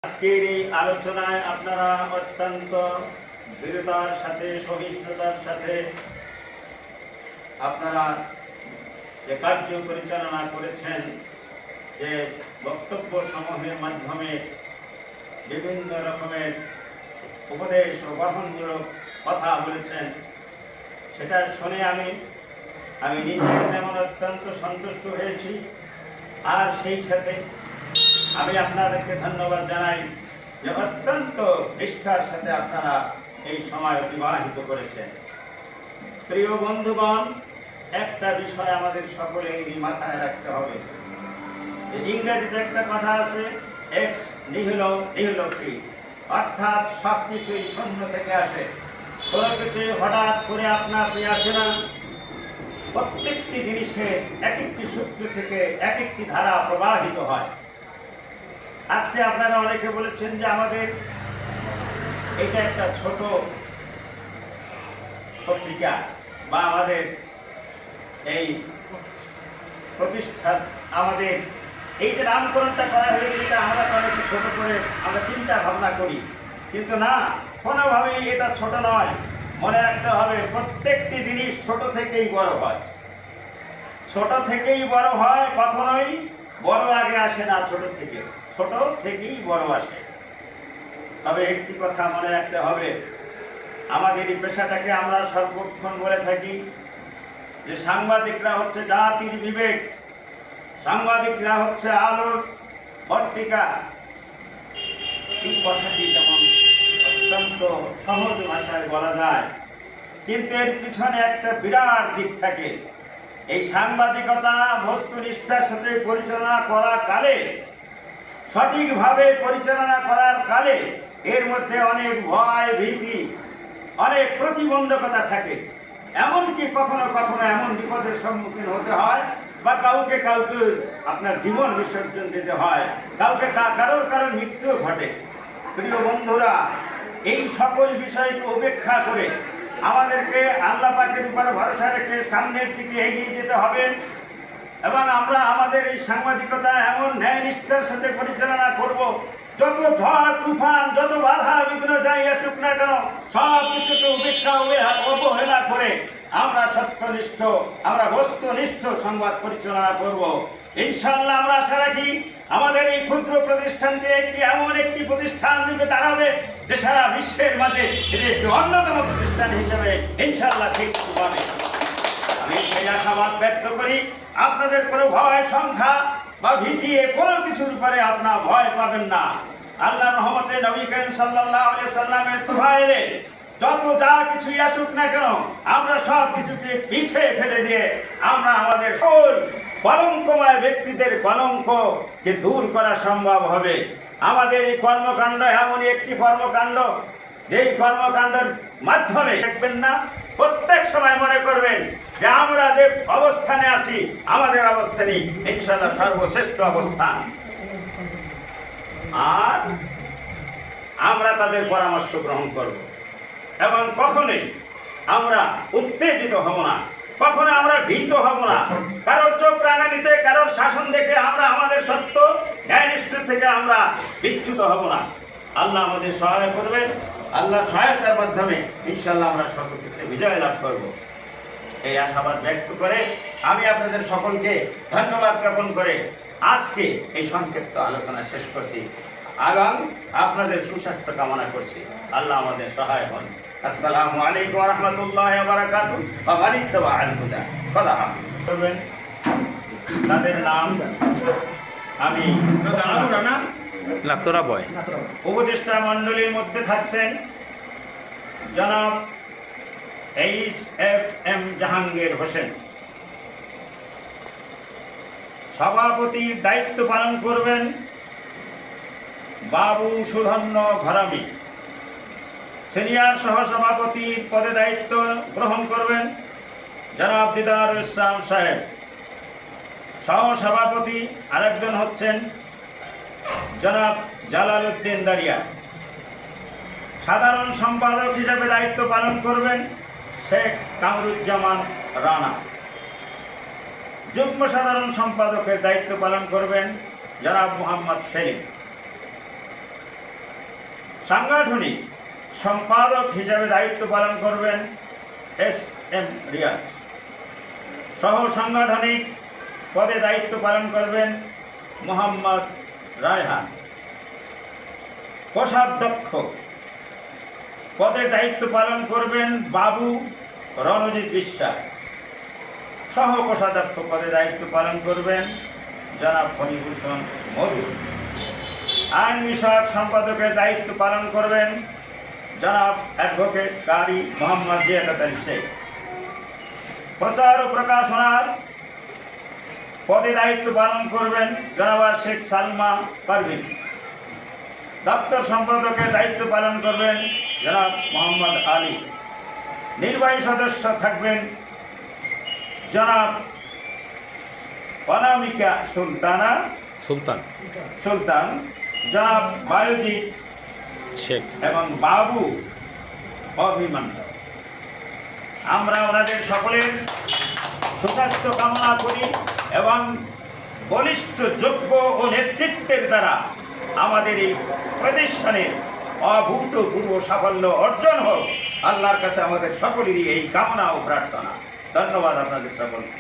আজকের এই আলোচনায় আপনারা অত্যন্ত দৃঢ়তার সাথে সহিষ্ণুতার সাথে আপনারা যে কার্য পরিচালনা করেছেন, যে বক্তব্য সমূহের মাধ্যমে বিভিন্ন রকমের উপদেশ ও গঠনমূলক কথা বলেছেন, সেটা শুনে আমি নিজে যেমন অত্যন্ত সন্তুষ্ট হয়েছি, আর সেই সাথে আমি আপনাদেরকে ধন্যবাদ জানাই যে অত্যন্ত নিষ্ঠার সাথে আপনারা এই সময় অতিবাহিত করেছেন। প্রিয় বন্ধুগণ, একটা বিষয় আমাদের সকলেরই মাথায় রাখতে হবে। ইংরেজিতে একটা কথা আছে, এক্স নিহিলো নিহিলো ফ্রি, অর্থাৎ সব কিছুই শূন্য থেকে আসে, কোনো কিছুই হঠাৎ করে আপনার আসে না। প্রত্যেকটি জিনিসের এক একটি সূত্র থেকে এক একটি ধারা প্রবাহিত হয়। আজকে আপনারা অনেকে বলেছেন যে আমাদের এটা একটা ছোট পত্রিকা বা আমাদের এই প্রতিষ্ঠান, আমাদের এই যে নামকরণটা করা হয়েছে এটা আমরা অনেকে ছোট করে আমরা চিন্তা ভাবনা করি, কিন্তু না, কোনোভাবেই এটা ছোট নয়। মনে রাখতে হবে, প্রত্যেকটি জিনিস ছোট থেকেই বড় হয়, ছোট থেকেই বড় হয়, কখনোই বড় আগে আসে না, ছোট থেকেই বড় আসে। তবে একটি কথা মনে রাখতে হবে, আমাদের এই পেশাটাকে আমরা সর্বক্ষণ বলে থাকি যে সাংবাদিকরা হচ্ছে জাতির বিবেক, সাংবাদিকরা হচ্ছে আলোর পত্রিকা। এই কথাটি যেমন অত্যন্ত সহজ ভাষায় বলা যায়, কিন্তু এর পিছনে একটা বিরাট দিক থাকে। এই সাংবাদিকতা বস্তুনিষ্ঠার সাথে পরিচালনা করা কালে, সঠিকভাবে পরিচালনা করার কালে এর মধ্যে অনেক ভয় ভীতি, অনেক প্রতিবন্ধকতা থাকে। এমনকি কখনো কখনো এমন বিপদের সম্মুখীন হতে হয় বা কাউকে আপনার জীবন বিসর্জন দিতে হয়, কাউকে কারোর মৃত্যু ঘটে। প্রিয় বন্ধুরা, এই সকল বিষয়কে উপেক্ষা করে আমাদেরকে আল্লাহ পাকের উপর ভরসা রেখে সামনের দিকে এগিয়ে যেতে হবে এবং আমরা আমাদের এই সাংবাদিকতা এমন ন্যায় নিষ্ঠার সাথে পরিচালনা করব, যত ঝড় তুফান, যত বাধা বিঘ্ন যাই আসুক না কেন, সব কিছুকে উপেক্ষা অবহেলা করে আমরা সত্যনিষ্ঠ, আমরা বস্তুনিষ্ঠ সংবাদ পরিচালনা করব। ইনশাআল্লাহ আমরা আশা রাখি আমাদের এই ক্ষুদ্র প্রতিষ্ঠানটি এমন একটি প্রতিষ্ঠান রূপে দাঁড়াবে যে সারা বিশ্বের মাঝে এটি একটি অন্যতম প্রতিষ্ঠান হিসেবে ইনশাআল্লাহ ঠিক পাবে। আমি সেই আশাবাদ ব্যক্ত করি। আপনাদের কোনো ভয় সংখ্যা বা ভীতি কোনো কিছুর উপরে আপনার ভয় পাবেন না। আল্লাহর রহমতে নবী করিম সাল্লাল্লাহু আলাইহি সাল্লামের তোফায়েলে যত যা কিছুই আসুক না কেন, আমরা সব কিছুকে পিছিয়ে ফেলে দিয়ে আমরা আমাদের সকল কলঙ্কময় ব্যক্তিদের কলঙ্ককে দূর করা সম্ভব হবে। আমাদের এই কর্মকাণ্ড এমনই একটি কর্মকাণ্ড, যেই কর্মকাণ্ডের মাধ্যমে দেখবেন না, প্রত্যেক সময় মনে করবেন যে আমরা যে অবস্থানে আছি, আমাদের অবস্থানই ইনশাআল্লাহ সর্বশ্রেষ্ঠ অবস্থান। আর আমরা তাদের পরামর্শ গ্রহণ করব এবং কখনোই আমরা উত্তেজিত হব না, কখনো আমরা ভীত হব না। কারোর চোখ রাঙানিতে, কারোর শাসন দেখে আমরা আমাদের সত্য ন্যায়নিষ্ঠ থেকে আমরা বিচ্যুত হব না। আল্লাহ আমাদের সহায় করবেন। আল্লাহর সহায়তার মাধ্যমে ইনশাআল্লাহ আমরা সর্বক্ষেত্রে বিজয় লাভ করব। এই আশাবাদ ব্যক্ত করে আমি আপনাদের সকলকে ধন্যবাদ জ্ঞাপন করে আজকে এই সংক্ষিপ্ত আলোচনা শেষ করছি এবং আপনাদের সুস্বাস্থ্য কামনা করছি। আল্লাহ আমাদের সহায় হন। আসসালামু আলাইকুম ওয়া রাহমাতুল্লাহি ওয়া বারাকাতুহু। ওয়া মান ইত্তাবা'আল হুদা খোদা হাফেজ। তাদের নাম আমি উপদেষ্টা মণ্ডলীর মধ্যে থাকছেন জনাব HFM জাহাঙ্গীর হোসেন, সভাপতির দায়িত্ব পালন করবেন বাবু সুধন্য ঘরামি, সিনিয়র সহসভাপতির পদে দায়িত্ব গ্রহণ করবেন জনাব দিদারুল ইসলাম সাহেব, সহসভাপতি আরেকজন হচ্ছেন জনাব জালাল উদ্দিন দারিয়া, সাধারণ সম্পাদক হিসেবে দায়িত্ব পালন করবেন শেখ কামরুজ্জামান রানা, যুগ্ম সাধারণ সম্পাদকের দায়িত্ব পালন করবেন জনাব মোহাম্মদ সেলিম, সাংগঠনিক সম্পাদক হিসাবে দায়িত্ব পালন করবেন এস এম রিয়াজ। সহ সাংগঠনিক পদে দায়িত্ব পালন করবেন মোহাম্মদ রায়হান। কোষাধ্যক্ষ পদের দায়িত্ব পালন করবেন বাবু রণজিৎ বিশ্বাস। সহ কোষাধ্যক্ষ পদে দায়িত্ব পালন করবেন জনাব ফণীভূষণ মধু। আইন বিষয়ক সম্পাদকের দায়িত্ব পালন করবেন জনাব অ্যাডভোকেট কারি মোহাম্মদ জিয়াদ আলী শেখ। প্রচার ও প্রকাশনার পদে দায়িত্ব পালন করবেন জনাব শেখ সালমা পারভিন। দপ্তর সম্পাদকের দায়িত্ব পালন করবেন জনাব মোহাম্মদ আলী। নির্বাহী সদস্য থাকবেন জনাব অনামিকা সুলতান, জনাব বায়ুজিৎ শেখ এবং বাবু অভিমন্যু। আমরা ওনাদের সকলের সুস্বাস্থ্য কামনা করি এবং বলিষ্ঠ যোগ্য ও নেতৃত্বের দ্বারা আমাদের এই প্রতিষ্ঠানের অভূতপূর্ব সাফল্য অর্জন হোক। আল্লাহর কাছে আমাদের সকলেরই এই কামনা ও প্রার্থনা। ধন্যবাদ আপনাদের সকলকে।